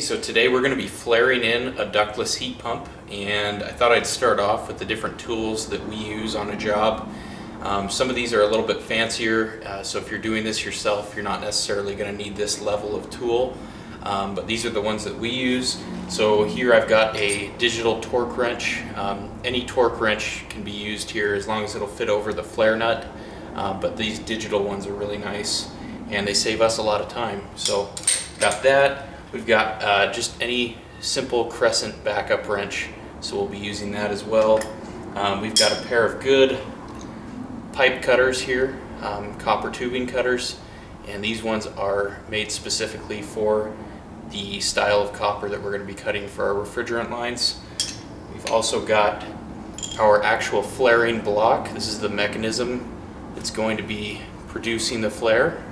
So today we're going to be flaring in a ductless heat pump, and I thought I'd start off with the different tools that we use on a job. Some of these are a little bit fancier, so if you're doing this yourself, you're not necessarily going to need this level of tool, but these are the ones that we use. So here I've got a digital torque wrench. Any torque wrench can be used here as long as it'll fit over the flare nut, but these digital ones are really nice and they save us a lot of time. So got that. We've got just any simple crescent backup wrench, so we'll be using that as well. We've got a pair of good pipe cutters here, copper tubing cutters, and these ones are made specifically for the style of copper that we're going to be cutting for our refrigerant lines. We've also got our actual flaring block. This is the mechanism that's going to be producing the flare.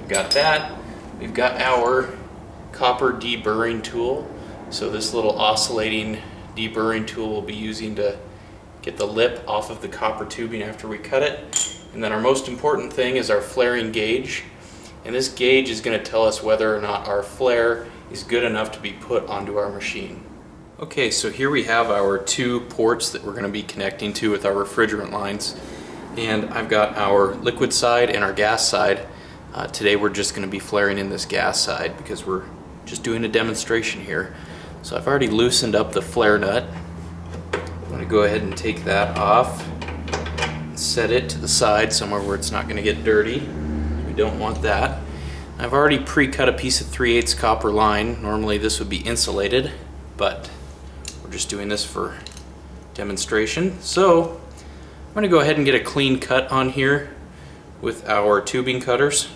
We've got that. We've got our copper deburring tool. So this little oscillating deburring tool we'll be using to get the lip off of the copper tubing after we cut it. And then our most important thing is our flaring gauge. And this gauge is going to tell us whether or not our flare is good enough to be put onto our machine. Okay, so here we have our two ports that we're going to be connecting to with our refrigerant lines. And I've got our liquid side and our gas side. Today we're just going to be flaring in this gas side because we're just doing a demonstration here. So I've already loosened up the flare nut. I'm going to go ahead and take that off and set it to the side somewhere where it's not going to get dirty. We don't want that. I've already pre-cut a piece of 3/8 copper line. Normally this would be insulated, but we're just doing this for demonstration. So I'm going to go ahead and get a clean cut on here with our tubing cutters.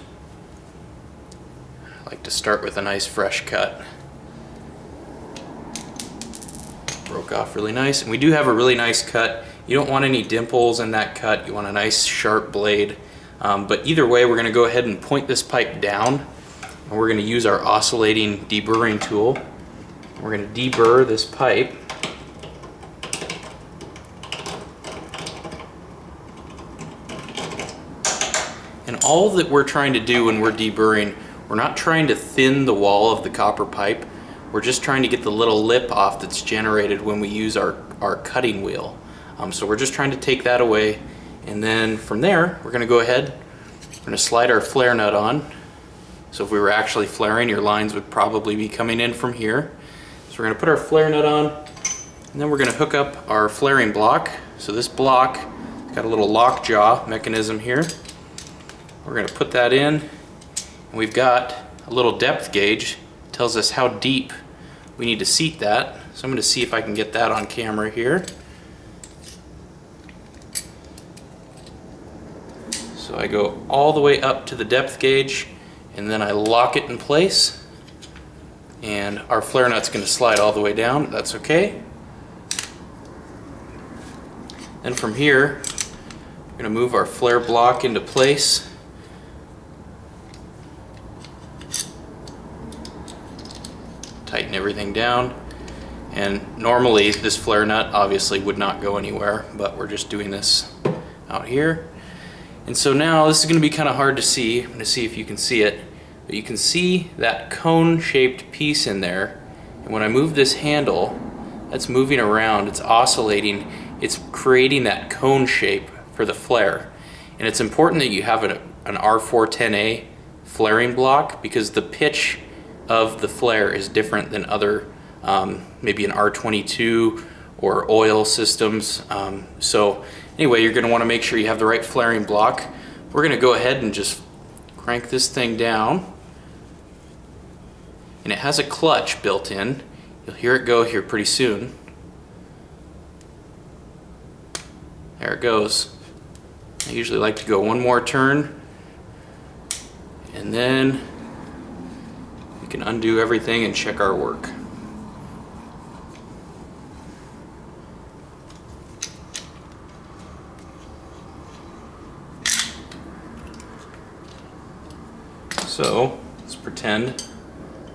I like to start with a nice fresh cut. Broke off really nice, and we do have a really nice cut. You don't want any dimples in that cut. You want a nice sharp blade. But either way, we're going to go ahead and point this pipe down, and we're going to use our oscillating deburring tool. We're going to deburr this pipe. And all that we're trying to do when we're deburring, we're not trying to thin the wall of the copper pipe. We're just trying to get the little lip off that's generated when we use our cutting wheel. So we're just trying to take that away. And then from there, we're going to go ahead, we're going to slide our flare nut on. So if we were actually flaring, your lines would probably be coming in from here. So we're going to put our flare nut on, and then we're going to hook up our flaring block. So this block has got a little lockjaw mechanism here. We're going to put that in, and we've got a little depth gauge. It tells us how deep we need to seat that. So I'm going to see if I can get that on camera here. So I go all the way up to the depth gauge, and then I lock it in place, and our flare nut's going to slide all the way down. That's okay. Then from here, we're going to move our flare block into place. Tighten everything down, and normally this flare nut obviously would not go anywhere, but we're just doing this out here. And so now this is going to be kind of hard to see. I'm going to see if you can see it, but you can see that cone shaped piece in there, and when I move this handle, that's moving around, it's oscillating, it's creating that cone shape for the flare. And it's important that you have an R410A flaring block, because the pitch of the flare is different than other, maybe an R22 or oil systems. So anyway, you're going to want to make sure you have the right flaring block. We're going to go ahead and just crank this thing down, and it has a clutch built in. You'll hear it go here pretty soon. There it goes. I usually like to go one more turn, and then we can undo everything and check our work. So let's pretend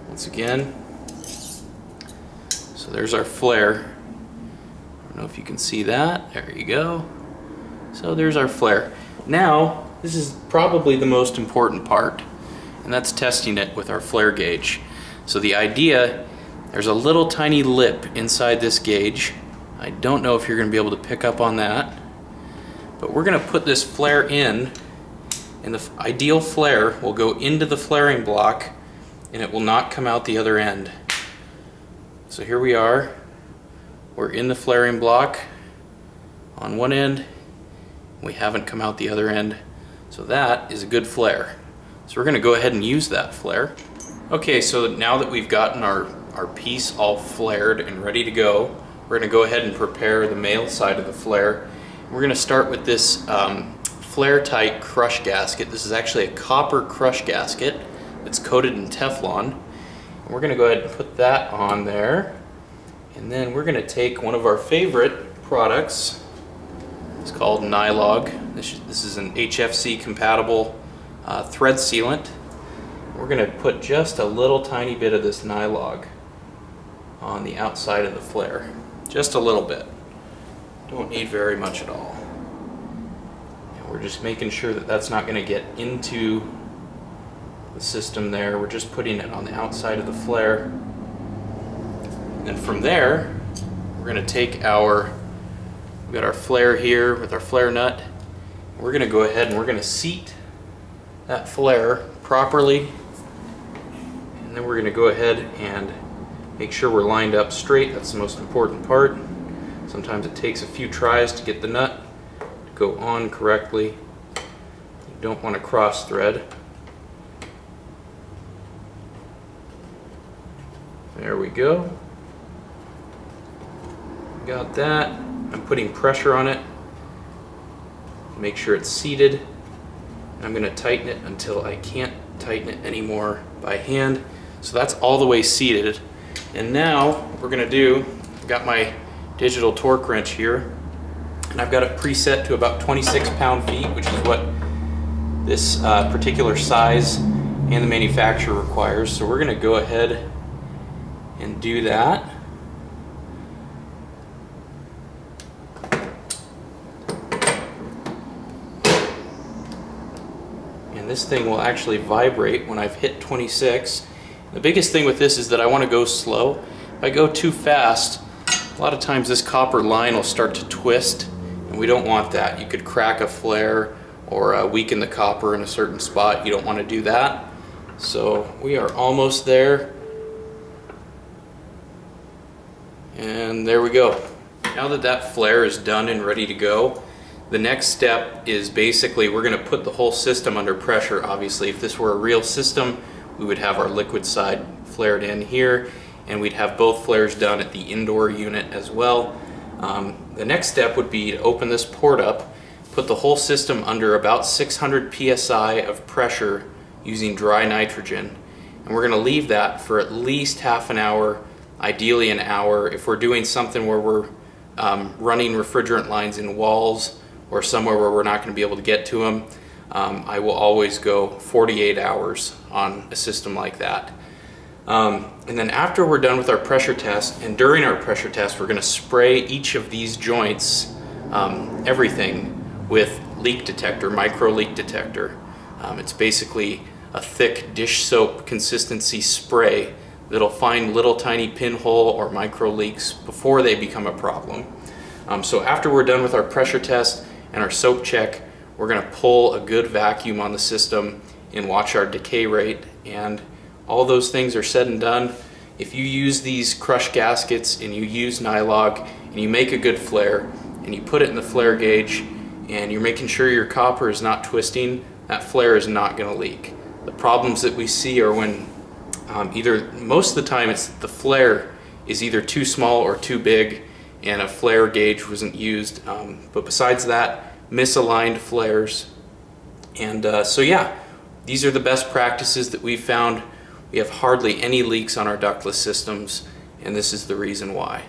once again. So there's our flare. I don't know if you can see that. There you go. So there's our flare. Now, this is probably the most important part, and that's testing it with our flare gauge. So the idea, there's a little tiny lip inside this gauge. I don't know if you're going to be able to pick up on that, but we're going to put this flare in, and the ideal flare will go into the flaring block and it will not come out the other end. So here we are, we're in the flaring block on one end, we haven't come out the other end, so that is a good flare. So we're going to go ahead and use that flare. Okay, so now that we've gotten our piece all flared and ready to go, we're going to go ahead and prepare the male side of the flare. We're going to start with this flare tight crush gasket. This is actually a copper crush gasket that's coated in Teflon. And we're going to go ahead and put that on there. And then we're going to take one of our favorite products. It's called Nylog. This is an HFC compatible thread sealant. We're going to put just a little tiny bit of this Nylog on the outside of the flare. Just a little bit. Don't need very much at all. And we're just making sure that that's not going to get into the system there. We're just putting it on the outside of the flare. And from there, we're going to take we've got our flare here with our flare nut. We're going to go ahead and we're going to seat that flare properly. And then we're going to go ahead and make sure we're lined up straight. That's the most important part. Sometimes it takes a few tries to get the nut to go on correctly. You don't want to cross thread. There we go. Got that. I'm putting pressure on it. Make sure it's seated. I'm going to tighten it until I can't tighten it anymore by hand. So that's all the way seated. And now what we're going to do, I've got my digital torque wrench here, and I've got it preset to about 26 pound-feet, which is what this particular size and the manufacturer requires. So we're going to go ahead and do that. And this thing will actually vibrate when I've hit 26. The biggest thing with this is that I want to go slow. If I go too fast, a lot of times this copper line will start to twist, and we don't want that. You could crack a flare or weaken the copper in a certain spot. You don't want to do that. So we are almost there. And there we go. Now that that flare is done and ready to go, the next step is basically we're going to put the whole system under pressure. Obviously, if this were a real system, we would have our liquid side flared in here, and we'd have both flares done at the indoor unit as well. The next step would be to open this port up, put the whole system under about 600 psi of pressure using dry nitrogen, and we're going to leave that for at least half an hour, ideally an hour. If we're doing something where we're running refrigerant lines in walls or somewhere where we're not going to be able to get to them, I will always go 48 hours on a system like that. And then after we're done with our pressure test, and during our pressure test, we're going to spray each of these joints, everything, with leak detector, micro leak detector. It's basically a thick dish soap consistency spray that'll find little tiny pinhole or micro leaks before they become a problem. So after we're done with our pressure test and our soap check, we're going to pull a good vacuum on the system and watch our decay rate. And all those things are said and done. If you use these crush gaskets and you use Nylog and you make a good flare and you put it in the flare gauge and you're making sure your copper is not twisting, that flare is not going to leak. The problems that we see are when most of the time it's the flare is either too small or too big and a flare gauge wasn't used. But besides that, misaligned flares. And so yeah, these are the best practices that we've found. We have hardly any leaks on our ductless systems, and this is the reason why.